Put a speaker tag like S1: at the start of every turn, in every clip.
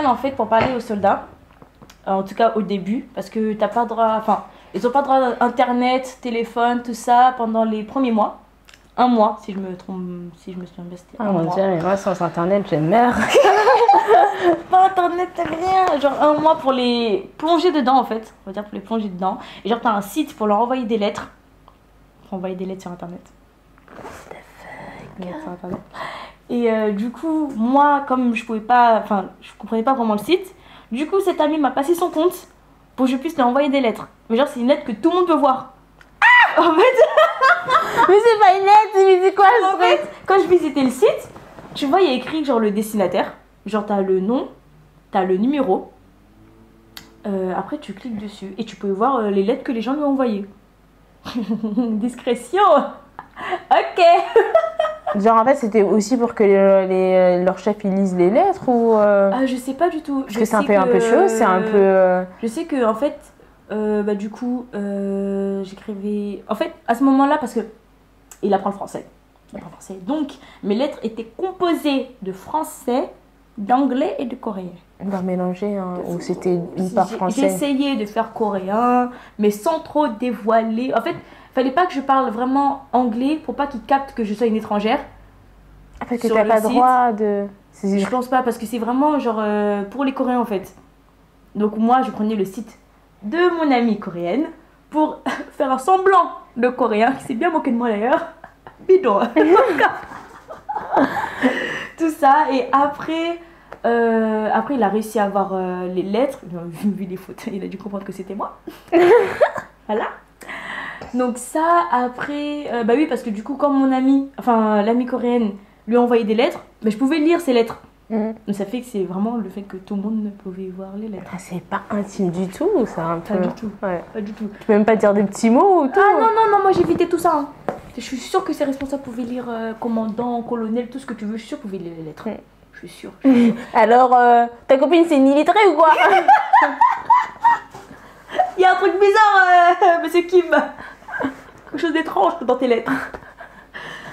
S1: prennent en fait pour parler aux soldats, en tout cas au début, parce que t'as pas droit, enfin, ils ont pas droit à internet, téléphone, tout ça pendant les premiers mois. Un mois, si je me trompe, si je me souviens bien, c'était
S2: Ah
S1: un
S2: mon
S1: mois.
S2: dieu, mais moi sans internet, j'ai meurs.
S1: Pas internet, t'as rien. Genre un mois pour les plonger dedans en fait, on va dire pour les plonger dedans. Et genre t'as un site pour leur envoyer des lettres. Pour envoyer des lettres sur internet. Des lettres sur internet. Et du coup, moi, comme je pouvais pas, enfin, je comprenais pas vraiment le site, du coup, cet ami m'a passé son compte pour que je puisse lui envoyer des lettres. Mais genre, c'est une lettre que tout le monde peut voir. En fait,
S2: Mais c'est pas une lettre, mais c'est quoi
S1: en fait, quand je visitais le site, tu vois, il y a écrit genre le destinataire. Genre, t'as le nom, t'as le numéro. Après, tu cliques dessus et tu peux voir les lettres que les gens lui ont envoyées. Discrétion. Ok.
S2: Genre en fait c'était aussi pour que leur chef ils lisent les lettres ou
S1: Ah, je sais pas du tout.
S2: parce que c'est un peu chaud, c'est un peu
S1: Je sais que en fait, bah du coup, j'écrivais. En fait, à ce moment-là, parce que il apprend le français. Il apprend le français. Donc, mes lettres étaient composées de français, d'anglais et de coréen.
S2: on va mélanger hein, ou c'était une part
S1: J'ai
S2: française.
S1: essayé de faire coréen, mais sans trop dévoiler. En fait, fallait pas que je parle vraiment anglais pour pas qu'ils captent que je sois une étrangère.
S2: Ah, parce que
S1: sur
S2: t'as
S1: le
S2: pas
S1: site.
S2: droit de.
S1: Je pense pas, parce que c'est vraiment genre pour les Coréens en fait. Donc moi, je prenais le site de mon amie coréenne pour faire un semblant de coréen, qui s'est bien moqué de moi d'ailleurs. Bidon. Tout ça, et après, il a réussi à avoir les lettres. Vu les photos, il a dû comprendre que c'était moi. Voilà. Donc ça, après, bah oui, parce que du coup, comme mon amie, enfin l'amie coréenne, lui a envoyé des lettres, bah, je pouvais lire ces lettres.
S2: Mhm.
S1: Donc ça fait que c'est vraiment le fait que tout le monde ne pouvait voir les lettres.
S2: Ah, c'est pas intime du tout, c'est un peu.
S1: Pas du tout.
S2: Ouais.
S1: Pas du tout.
S2: Tu peux même pas dire des petits mots ou tout.
S1: Ah non, non, non, moi j'évitais tout ça. Hein. Je suis sûre que ces responsables pouvaient lire commandant, colonel, tout ce que tu veux. Je suis sûre qu'ils pouvaient lire les lettres.
S2: Mm.
S1: Je suis sûre.
S2: Alors, ta copine c'est une illettrée ou quoi?
S1: Il y a un truc bizarre, monsieur Kim. Quelque chose d'étrange dans tes lettres.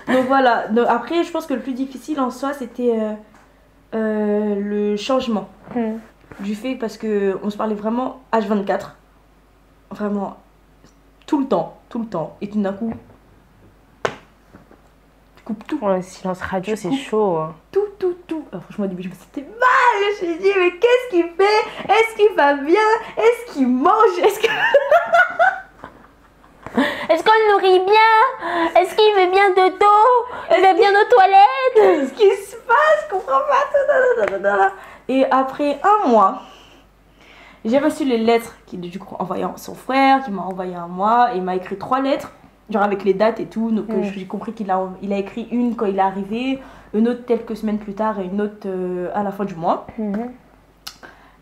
S1: Donc voilà. Donc, après, je pense que le plus difficile en soi, c'était le changement. Du fait parce que on se parlait vraiment H24. Vraiment. Tout le temps. Tout le temps. Et tout d'un coup, tu coupes tout.
S2: Ouais, silence radio, c'est
S1: coupe.
S2: chaud. Hein.
S1: Tout. Alors, franchement, au début, je me sentais mal. Je me suis dit, mais qu'est-ce qu'il fait? Est-ce qu'il va bien? Est-ce qu'il mange? Est-ce que...
S2: Est-ce qu'on le nourrit bien? Est-ce qu'il fait bien de dos? Il va bien aux toilettes?
S1: Qu'est-ce qui se passe? Je comprends pas. Et après un mois, j'ai reçu les lettres qu'il a du coup envoyé à son frère, qui m'a envoyé à moi, et il m'a écrit 3 lettres, genre avec les dates et tout. Donc j'ai compris qu'il a écrit une quand il est arrivé, une autre quelques semaines plus tard et une autre à la fin du mois.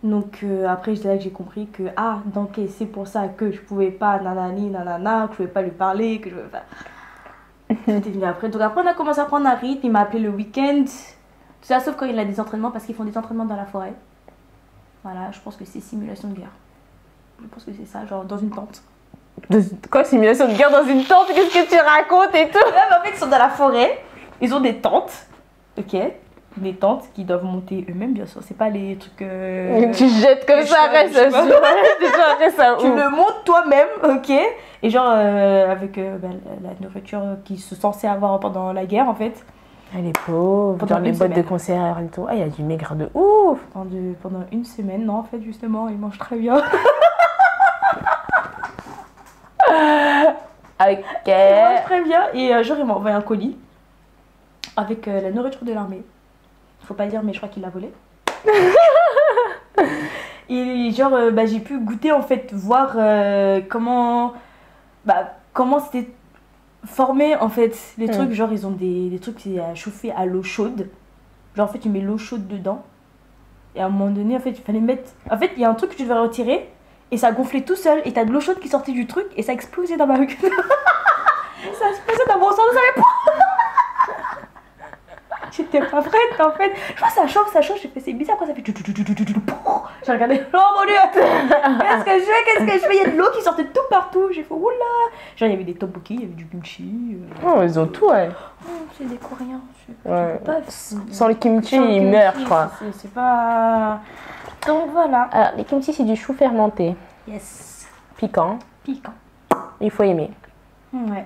S1: Donc après c'est là que j'ai compris que donc c'est pour ça que je pouvais pas nanani nanana, que je pouvais pas lui parler, que je pouvais pas. C'était venu après. Donc après on a commencé à prendre un rythme, il m'a appelé le week-end. Tout ça sauf quand il a des entraînements parce qu'ils font des entraînements dans la forêt. Voilà, je pense que c'est simulation de guerre. Je pense que c'est ça, genre dans une tente.
S2: Quoi, simulation de guerre dans une tente? Qu'est-ce que tu racontes et tout?
S1: Ouais, mais en fait ils sont dans la forêt, ils ont des tentes, ok? Des tentes qui doivent monter eux-mêmes, bien sûr. C'est pas les trucs.
S2: Tu jettes comme ça, après ça
S1: Tu le montes toi-même, ok? Et genre, avec la nourriture qu'ils sont censés avoir pendant la guerre, en fait.
S2: Ah, les pauvres,
S1: Pendant
S2: genre les
S1: une
S2: boîtes de
S1: semaine.
S2: conserve et tout. Ah, il y a du maigre de ouf!
S1: Pendant une semaine, non, en fait, justement, ils mangent très bien.
S2: Ok.
S1: Ils mangent très bien. Et genre, ils m'ont envoyé un colis avec la nourriture de l'armée. Faut pas le dire, mais je crois qu'il l'a volé. Et genre, j'ai pu goûter, en fait, voir comment c'était formé, en fait. Les trucs, genre, ils ont des trucs qui à chauffer à l'eau chaude. Genre, en fait, tu mets l'eau chaude dedans. Et à un moment donné, en fait, il fallait mettre... En fait, il y a un truc que tu devais retirer. Et ça gonflait tout seul. Et t'as de l'eau chaude qui sortait du truc. Et ça explosait dans ma rue. Ça explosait dans mon sang. Je savais pas. j'étais pas prête en fait. Je vois ça change, j'ai fait c'est bizarre, quoi, ça fait j'ai regardé, oh mon dieu, qu'est-ce que je fais, il y a de l'eau qui sortait de tout partout, j'ai fait oula. Genre il y avait des tteokbokki, il y avait du kimchi.
S2: Oh, ils ont tout, ouais.
S1: Oh, c'est des Coréens,
S2: Ouais.
S1: pas,
S2: Sans le kimchi,
S1: sans le
S2: ils
S1: kimchi,
S2: meurent, je crois.
S1: C'est pas... Donc voilà.
S2: Alors, les kimchi, c'est du chou fermenté,
S1: Yes.
S2: piquant.
S1: Piquant.
S2: Il faut aimer.
S1: Ouais.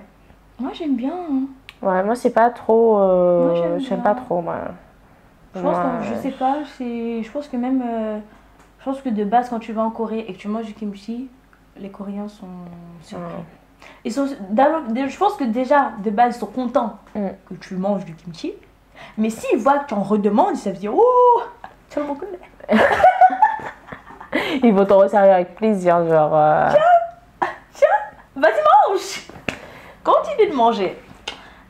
S1: Moi j'aime bien. Hein.
S2: Ouais, moi, c'est pas trop.
S1: Moi, j'aime
S2: j'aime
S1: bien.
S2: pas trop, moi.
S1: Je pense
S2: Ouais.
S1: que, je sais pas, je pense que même, je pense que de base quand tu vas en Corée et que tu manges du kimchi, les Coréens sont surpris. Ils sont, je pense que déjà de base ils sont contents que tu manges du kimchi, mais s'ils voient que tu en redemandes, ils se disent oh, tu le connais.
S2: Ils vont t'en resservir avec plaisir, genre.
S1: Tiens, vas-y mange. Continue de manger.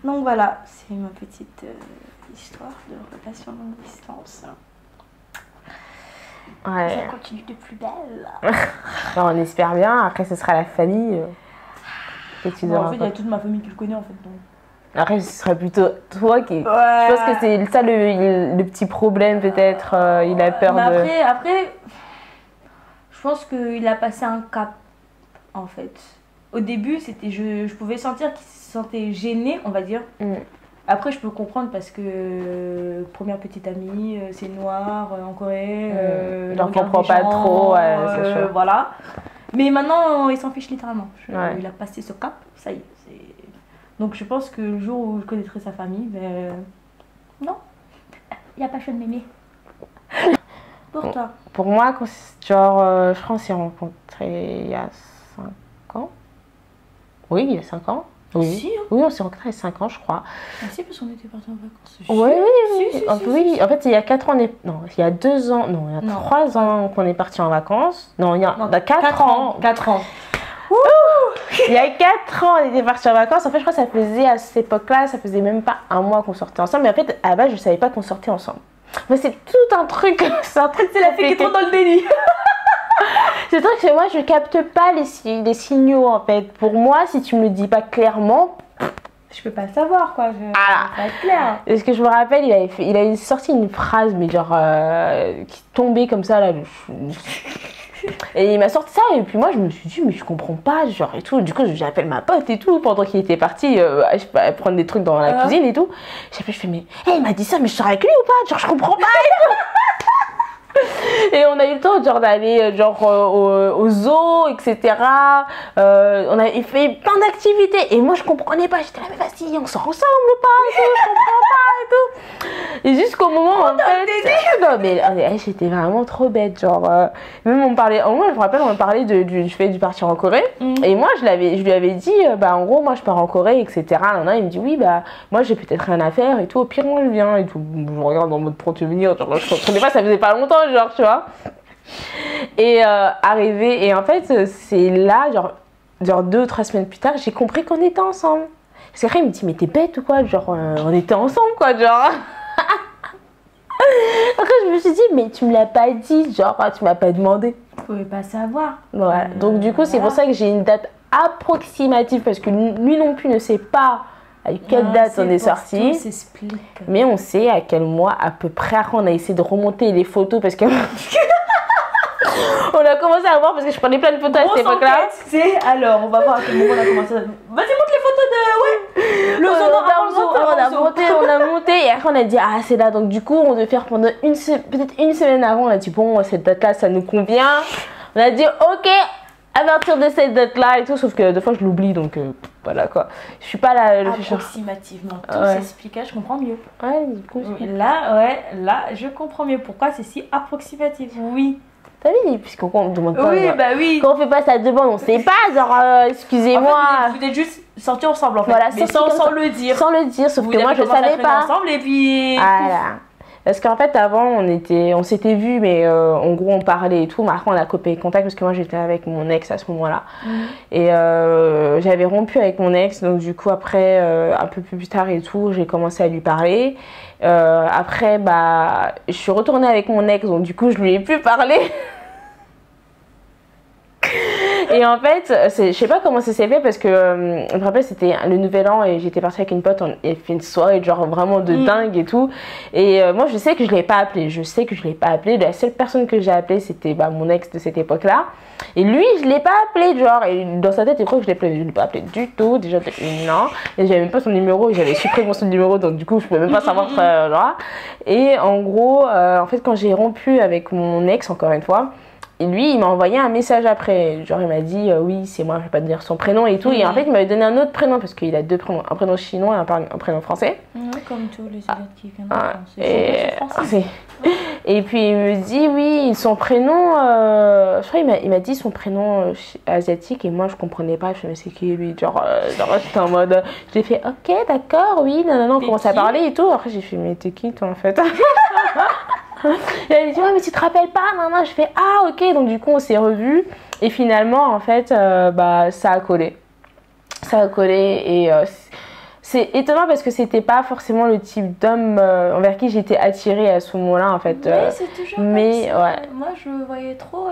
S1: Donc voilà, c'est ma petite histoire de relation longue distance.
S2: Ouais.
S1: Ça continue de plus belle.
S2: Non, on espère bien. Après, ce sera la famille. Que tu
S1: Bon, en
S2: auras
S1: fait, il y a toute ma famille qui le connaît en fait. Donc.
S2: Après, ce serait plutôt toi qui.
S1: Ouais.
S2: Je pense que c'est ça le petit problème, peut-être. Il a peur de.
S1: Mais après, je pense qu'il a passé un cap en fait. Au début, c'était je pouvais sentir qu'il se sentait gêné, on va dire. Après, je peux comprendre parce que première petite amie, c'est noir en Corée.
S2: Il en comprend pas trop, ouais, c'est sûr.
S1: Voilà. Mais maintenant, il s'en fiche littéralement.
S2: Ouais.
S1: Il a passé ce cap, ça y est. Donc, je pense que le jour où je connaîtrai sa famille, ben. Non, il n'y a pas choix de m'aimer. Pour toi.
S2: Pour moi, genre, je crois qu'on s'est rencontrés il y a 5 ans. Oui, il y a 5 ans. Oui,
S1: Si, hein.
S2: Oui, on s'est rencontrés il y a 5 ans, je crois.
S1: Ah si, parce qu'on était partis en vacances.
S2: Oui.
S1: Si.
S2: En fait, il y a 4 ans, non, il y a 2 ans, non, il y a 3 ans qu'on est partis en vacances. Non, il y a 4 ans.
S1: 4 ans.
S2: Il y a 4 ans, on était partis en vacances. En fait, je crois que ça faisait à cette époque-là, ça faisait même pas un mois qu'on sortait ensemble. Mais en fait, à la base, je savais pas qu'on sortait ensemble. Mais c'est tout un truc. C'est un truc,
S1: C'est la fille qui est trop dans le déni.
S2: C'est vrai que moi, je capte pas les signaux en fait. Pour moi, si tu me le dis pas clairement,
S1: Je peux pas le savoir quoi.
S2: Ah.
S1: Ça va être clair.
S2: Est-ce que je me rappelle, il avait sorti une phrase, mais genre qui tombait comme ça là. Et il m'a sorti ça et puis moi je me suis dit mais je comprends pas genre et tout. Du coup j'appelle ma pote et tout pendant qu'il était parti je sais pas, prendre des trucs dans la cuisine et tout. Je fais mais hey, il m'a dit ça mais je sors avec lui ou pas? Genre je comprends pas et tout. Et on a eu le temps genre d'aller genre au zoo, etc. On a fait plein d'activités et moi je comprenais pas. J'étais là mais vas-y on sort ensemble ou pas et tout, je comprends pas et tout. Et jusqu'au moment en fait non mais j'étais vraiment trop bête genre même on parlait moi je me rappelle on parlait du fait de partir en Corée et moi je lui avais dit bah en gros moi je pars en Corée etc. Il me dit oui bah moi j'ai peut-être rien à faire et tout au pire moi je viens et tout. Je regarde en mode pour te venir genre je comprenais pas, ça faisait pas longtemps genre tu vois. Et arrivé et en fait c'est là genre 2 ou 3 semaines plus tard j'ai compris qu'on était ensemble. Parce qu'après il me dit mais t'es bête ou quoi genre on était ensemble quoi genre. Après je me suis dit mais tu me l'as pas dit genre tu m'as pas demandé.
S1: Vous pouvez pas savoir.
S2: Ouais. Donc du coup c'est pour ça que j'ai une date approximative parce que lui non plus ne sait pas à quelle date on est sorti. Mais on sait à quel mois à peu près. Après on a essayé de remonter les photos parce que on a commencé à voir parce que je prenais plein de photos à cette époque-là.
S1: C'est alors on va voir à quel moment on a commencé. Vas-y montre les photos de le
S2: on a monté et après on a dit ah c'est là donc du coup on devait faire pendant peut-être une semaine avant on a dit bon cette date-là ça nous convient. On a dit ok à partir de cette date-là et tout sauf que des fois je l'oublie donc voilà quoi. Je suis pas là.
S1: Approximativement tout s'explique, je comprends mieux.
S2: Ouais du coup.
S1: Là je comprends mieux pourquoi c'est si approximatif. Oui.
S2: T'as vu, puisqu'on ne demande pas.
S1: Oui, bah oui.
S2: Quand on fait pas sa demande, on sait pas, genre, excusez-moi.
S1: En fait, vous êtes juste sortis ensemble, en fait.
S2: Voilà,
S1: mais sans le dire.
S2: Sans le dire, sauf que moi, je savais pas.
S1: Ensemble et puis.
S2: Voilà. Parce qu'en fait, avant, on s'était vus, mais en gros, on parlait et tout. Mais après, on a coupé contact parce que moi, j'étais avec mon ex à ce moment-là. Et j'avais rompu avec mon ex. Donc, du coup, après, un peu plus tard et tout, j'ai commencé à lui parler. Après, bah, je suis retournée avec mon ex. Donc, du coup, je lui ai plus parlé. Et en fait, je sais pas comment ça s'est fait parce que je me rappelle, c'était le nouvel an et j'étais partie avec une pote, on a fait une soirée genre vraiment de dingue et tout. Et moi, je sais que je l'ai pas appelé. Je sais que je l'ai pas appelé. La seule personne que j'ai appelée, c'était mon ex de cette époque-là. Et lui, je l'ai pas appelé, genre. Et dans sa tête, il croit que je l'ai pas appelé du tout. Déjà, non. Et j'avais même pas son numéro. J'avais supprimé son numéro, donc du coup, je pouvais même pas savoir. Genre. Et en gros, en fait, quand j'ai rompu avec mon ex, encore une fois. Et lui, il m'a envoyé un message après. Genre, il m'a dit oui, c'est moi, je vais pas te dire son prénom et tout. Et en fait, il m'avait donné un autre prénom parce qu'il a deux prénoms, un prénom chinois et un prénom français.
S1: Comme tous les Asiatiques qui viennent de France.
S2: Et puis, il me dit oui, son prénom. Je crois qu'il m'a dit son prénom asiatique et moi, je comprenais pas. Je me suis dit, mais c'est qui lui? Genre j'étais en mode. J'ai fait ok, d'accord, oui, non, on commence à parler et tout. Après, j'ai fait, mais t'es qui toi en fait? Elle me dit ouais mais tu te rappelles pas, maman. Je fais ah ok, donc du coup on s'est revus et finalement en fait ça a collé et c'est étonnant parce que c'était pas forcément le type d'homme envers qui j'étais attirée à ce moment-là en fait.
S1: Oui, c'est toujours
S2: mais
S1: comme ça.
S2: ouais.
S1: Moi je voyais trop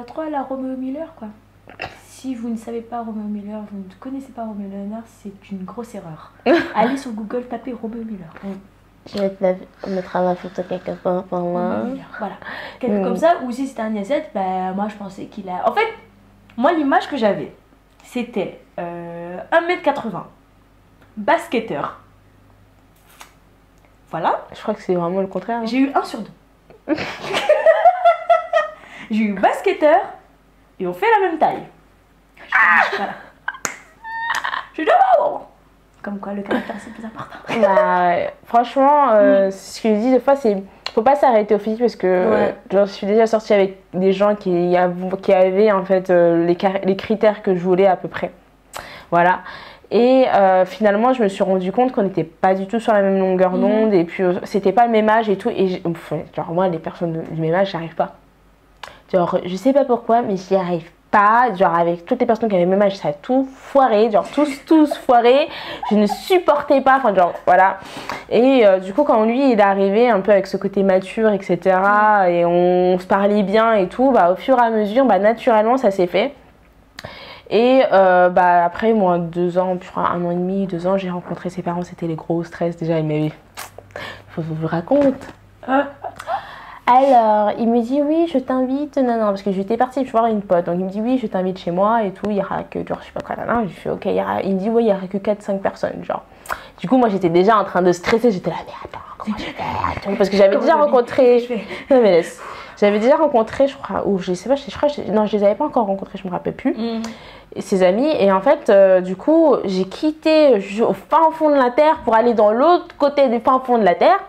S1: trop à la Romeo Miller quoi. Si vous ne savez pas Romeo Miller, vous ne connaissez pas Romeo Miller, c'est une grosse erreur. Allez sur Google, tapez Romeo Miller.
S2: Je vais te mettre ma photo quelque part pour moi.
S1: Voilà. Quelque comme ça, ou si c'était un Asiate, moi je pensais qu'il a. En fait, moi l'image que j'avais, c'était 1m80, basketteur. Voilà.
S2: Je crois que c'est vraiment le contraire. Hein.
S1: J'ai eu 1 sur 2. J'ai eu basketteur et on fait la même taille. Voilà. Je dis oh. Comme quoi, le caractère, c'est plus important.
S2: Franchement, ce que je dis des fois, c'est faut pas s'arrêter au physique parce que genre, je suis déjà sortie avec des gens qui avaient en fait les critères que je voulais à peu près. Voilà. Et finalement, je me suis rendu compte qu'on n'était pas du tout sur la même longueur d'onde et puis c'était pas le même âge et tout. Et genre, moi, les personnes du même âge, j'arrive pas. Genre, je sais pas pourquoi, mais j'y arrive pas. Genre, avec toutes les personnes qui avaient le même âge, ça a tout foiré. Genre, tous foiré. Je ne supportais pas. Enfin, genre, voilà. Et du coup, quand lui, il est arrivé un peu avec ce côté mature, etc. Et on se parlait bien et tout, au fur et à mesure, naturellement, ça s'est fait. Et après, moi, 2 ans, je crois 1 an et demi, 2 ans, j'ai rencontré ses parents. C'était les gros stress déjà. Il m'avait... Faut que je vous raconte. Alors, il me dit oui, je t'invite, non, parce que j'étais partie voir une pote, donc il me dit oui, je t'invite chez moi et tout, il y aura que, genre, je sais pas quoi, là, je fais ok, il me dit ouais, il y aura que 4-5 personnes, genre. Du coup, moi j'étais déjà en train de stresser, j'étais là, mais attends, comment je fais, attends, parce que j'avais déjà rencontré, non mais laisse, j'avais déjà rencontré, je crois, ou je sais pas, non, je les avais pas encore rencontrés, je me rappelle plus, ses amis, et en fait, du coup, j'ai quitté au fin fond de la terre pour aller dans l'autre côté du fin fond de la terre.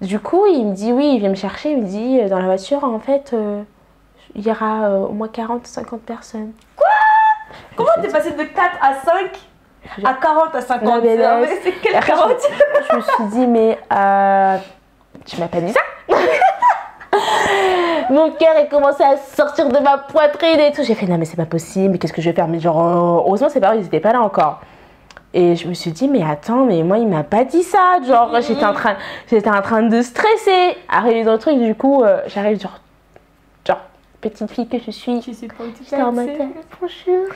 S2: Du coup, il me dit oui, il vient me chercher, il me dit dans la voiture, en fait, il y aura au moins 40-50 personnes.
S1: Quoi? Comment t'es passé de 4 à 5 à 40 à 50?
S2: Non, mais
S1: c'est quelle 40?
S2: Je me suis dit, mais tu m'as pas dit ça? Mon cœur est commencé à sortir de ma poitrine et tout. J'ai fait non, mais c'est pas possible, mais qu'est-ce que je vais faire? Mais genre, heureusement, ses parents, ils étaient pas là encore. Et je me suis dit, mais attends, mais moi, il m'a pas dit ça. Genre, j'étais en train de stresser. Arrivé dans le truc, du coup, j'arrive, genre, petite fille que je suis.
S1: Tu sais pas où tu
S2: fais. Bonjour.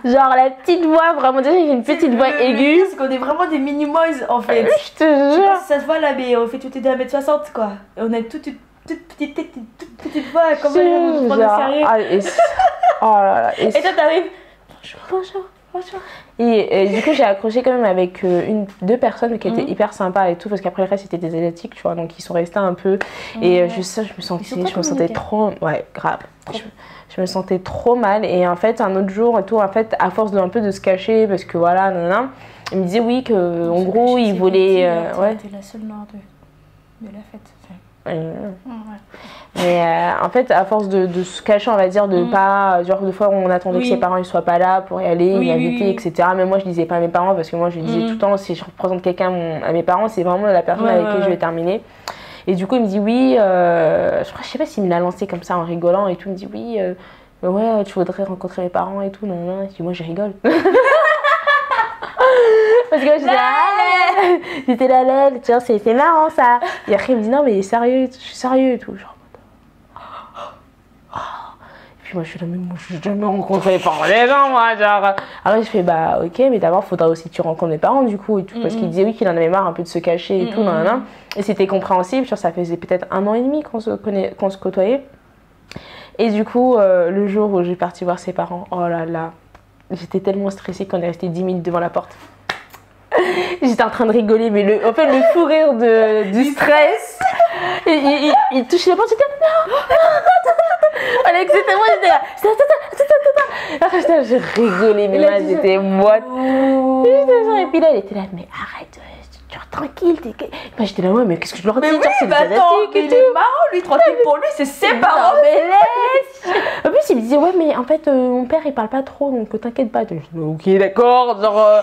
S2: Genre, la petite voix, vraiment, déjà, j'ai une petite voix aiguë.
S1: Parce qu'on est vraiment des mini-moys, en fait.
S2: Je te jure.
S1: Je sais pas si ça se voit là, mais on fait toutes les 1m60, quoi. Et on a toute petite tête, toute petite voix, comment on prend au sérieux.
S2: Oh là là.
S1: Et toi, t'arrives.
S2: Bonjour. Et du coup, j'ai accroché quand même avec 2 personnes qui étaient hyper sympas et tout, parce qu'après le reste, c'était des asiatiques, tu vois, donc ils sont restés un peu. Et je me sentais trop. Ouais, grave. Je me sentais trop mal. Et en fait, un autre jour, et tout, en fait, à force de se cacher, parce que voilà, il me disait oui, que en gros, il voulait.
S1: T'es la seule noire de la fête.
S2: Mais en fait, à force de se cacher, on va dire, de pas. Genre, des fois, on attendait que ses parents ne soient pas là pour y aller, y inviter, etc. Mais moi, je disais pas à mes parents parce que moi, je disais tout le temps, si je représente quelqu'un à mes parents, c'est vraiment la personne avec qui je vais terminer. Et du coup, il me dit oui. Je sais pas s'il me l'a lancé comme ça en rigolant et tout. Il me dit oui, ouais, tu voudrais rencontrer mes parents et tout. Non. Je dis moi, je rigole. Parce que moi, j'étais là, tiens, c'est marrant ça. Et après, il me dit non, mais sérieux, je suis sérieux et tout. Genre, Puis moi, je suis là, mais moi, je n'ai jamais rencontré les parents des gens, moi, genre. Après, je fais, bah, ok, mais d'abord, il faudra aussi que tu rencontres mes parents, du coup, et tout, parce qu'il disait, oui, qu'il en avait marre un peu de se cacher et tout, nan, nan. Et c'était compréhensible, genre, ça faisait peut-être 1 an et demi qu'on se côtoyait. Et du coup, le jour où j'ai parti voir ses parents, oh là là, j'étais tellement stressée qu'on est resté 10 minutes devant la porte. J'étais en train de rigoler, mais en fait, le fou rire du stress, il touchait la porte, j'étais non. Alex, c'était moi, j'étais là. J'ai rigolé, mais là, j'étais moite. Et puis là, il était là, mais arrête, genre tranquille. Moi, j'étais là, ouais, mais qu'est-ce que je leur dis?
S1: Mais oui, mais attends, il est marrant, lui, tranquille pour lui, c'est ses parents.
S2: Mais laisse. En plus, il me disait, ouais, mais en fait, mon père, il parle pas trop, donc t'inquiète pas. Je dis, ok, d'accord, genre.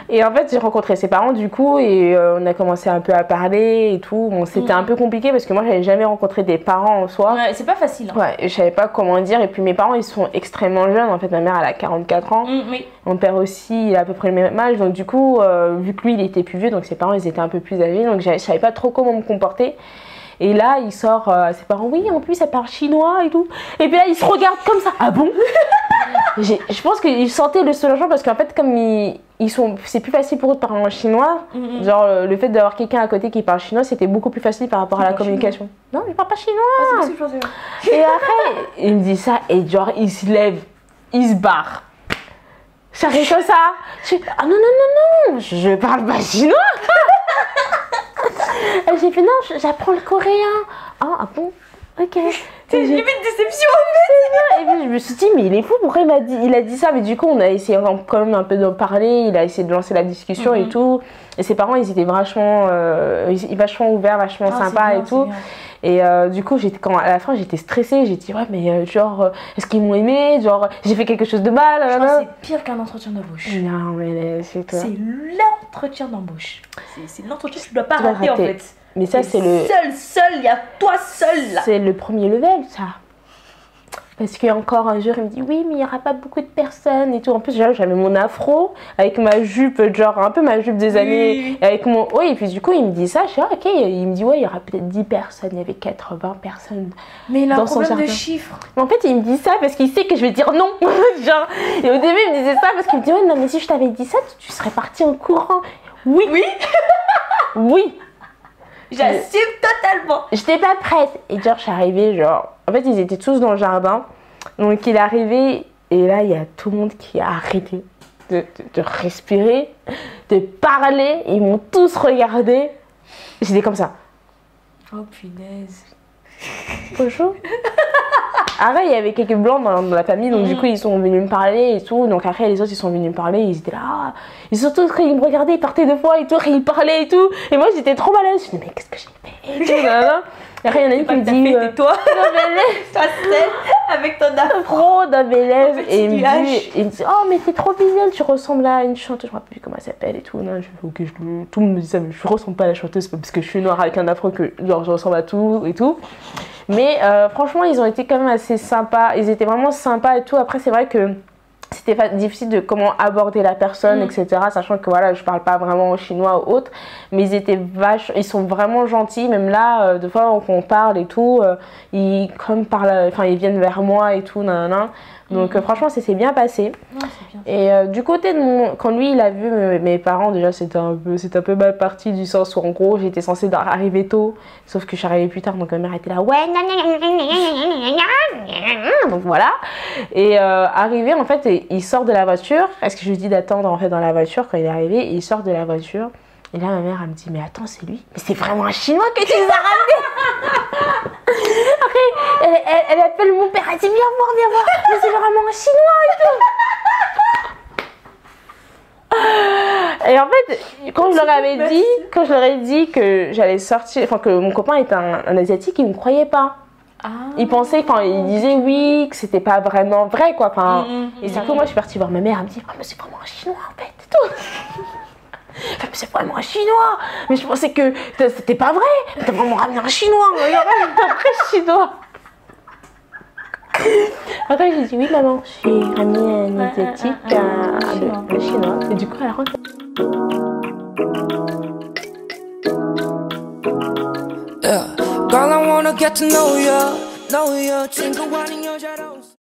S2: Et en fait, j'ai rencontré ses parents du coup et on a commencé un peu à parler et tout. Bon, c'était un peu compliqué parce que moi, j'avais jamais rencontré des parents en soi.
S1: Ouais, c'est pas facile. Hein.
S2: Ouais, je savais pas comment dire. Et puis mes parents, ils sont extrêmement jeunes. En fait, ma mère, elle a 44 ans.
S1: Oui.
S2: Mon père aussi, il a à peu près le même âge. Donc du coup, vu que lui, il était plus vieux, donc ses parents, ils étaient un peu plus âgés. Donc je savais pas trop comment me comporter. Et là, il sort à ses parents, oui, en plus, elle parle chinois et tout. Et puis là, il se regarde comme ça. Ah bon? Je pense qu'ils sentaient le soulagement parce qu'en fait, comme c'est plus facile pour eux de parler en chinois. Genre, le fait d'avoir quelqu'un à côté qui parle chinois, c'était beaucoup plus facile par rapport à la communication. Chinois. Non, il parle pas chinois.
S1: Ah, c'est possible, je
S2: et après, il me dit ça et genre, il se lève, il se barre. J'arrive comme ça. Je dis, ah non, non, non, non, je parle pas chinois. Et j'ai fait, non, j'apprends le coréen. Ah bon? Ok.
S1: C'est limite déception en
S2: fait. Et puis je me suis dit, mais il est fou, pourquoi il a dit ça? Mais du coup, on a essayé quand même un peu d'en parler, il a essayé de lancer la discussion et tout. Et ses parents, ils étaient vachement ouverts, vachement sympas et tout. Et du coup, à la fin, j'étais stressée. J'ai dit, ouais, mais genre, est-ce qu'ils m'ont aimé? Genre, j'ai fait quelque chose de mal?
S1: Je pense que c'est pire qu'un entretien d'embauche.
S2: Non, mais c'est toi.
S1: C'est l'entretien d'embauche. C'est l'entretien que tu dois pas rater en fait.
S2: Mais ça, c'est le.
S1: Seul, il y a toi seul là.
S2: C'est le premier level, ça. Parce qu'encore un jour, il me dit oui, mais il n'y aura pas beaucoup de personnes et tout. En plus, j'avais mon afro avec ma jupe, genre un peu ma jupe des années. Avec mon... Oui, et puis du coup, il me dit ça. Je suis ok. Il me dit ouais, il y aura peut-être 10 personnes. Il y avait 80 personnes.
S1: Mais il a
S2: dans
S1: un
S2: son
S1: problème
S2: jardin.
S1: de chiffres.
S2: Mais en fait, il me dit ça parce qu'il sait que je vais dire non. Genre, et au début, il me disait ça parce qu'il me dit ouais, non, mais si je t'avais dit ça, tu serais partie en courant. Oui.
S1: Oui.
S2: Oui.
S1: J'assume totalement.
S2: J'étais pas prête. Et genre, je suis arrivée, genre... En fait, ils étaient tous dans le jardin. Donc, il est arrivé. Et là, il y a tout le monde qui a arrêté de respirer, de parler. Ils m'ont tous regardé. J'étais comme ça.
S1: Oh, punaise.
S2: Bonjour. Après, il y avait quelques blancs dans la famille, donc du coup, ils sont venus me parler et tout. Donc après, les autres, ils sont venus me parler, ils étaient là. Ils sont tous, ils me regardaient, ils partaient 2 fois et tout, ils parlaient et tout. Et moi, j'étais trop mal à l'aise. Je me dis, mais qu'est-ce que j'ai fait et tout, là. Et après, il y en a une qui me dit.
S1: Tais-toi. Toi seule, avec ton afro.
S2: Dans mes lèvres. Et il me dit, oh, mais t'es trop mignonne, tu ressembles à une chanteuse. Je me rappelle plus comment elle s'appelle et tout. Non, je fais, ok, tout le monde me dit ça, mais je ressemble pas à la chanteuse, parce que je suis noire avec un afro que genre, je ressemble à tout et tout. Mais franchement, ils ont été quand même assez sympas. Ils étaient vraiment sympas et tout. Après, c'est vrai que c'était difficile de comment aborder la personne, etc. Sachant que voilà, je parle pas vraiment chinois ou autre. Mais ils sont vraiment gentils. Même là, des fois, quand on parle et tout, ils viennent vers moi et tout. Nanana. Donc franchement, ça s'est bien passé.
S1: Ouais, c'est bien.
S2: Et du côté de quand lui, il a vu mes parents, déjà, c'était un peu mal parti du sens où en gros, j'étais censée arriver tôt. Sauf que je suis arrivée plus tard, donc ma mère était là, ouais, donc voilà. Et arrivé, en fait, il sort de la voiture. Est-ce que je lui dis d'attendre en fait dans la voiture quand il est arrivé? Il sort de la voiture. Et là, ma mère, elle me dit, mais attends, c'est lui? Mais c'est vraiment un Chinois que tu nous as ramené. Après, elle appelle mon père, elle dit, viens voir, mais c'est vraiment un Chinois et tout. Et en fait, quand je leur ai dit que j'allais sortir, enfin que mon copain était un Asiatique, ils ne me croyaient pas. Ils pensaient, ils disaient oui, que c'était pas vraiment vrai, quoi. Et du coup, moi, je suis partie voir ma mère, elle me dit, mais c'est vraiment un Chinois, en fait, et tout. Mais c'est vraiment un Chinois. Mais je pensais que c'était pas vrai. T'as vraiment ramené un Chinois. Un vrai Chinois. Après j'ai dit oui maman, j'ai ramené un asiatique, un Chinois. Et du coup elle rentre.
S3: Girl, I wanna get to know ya.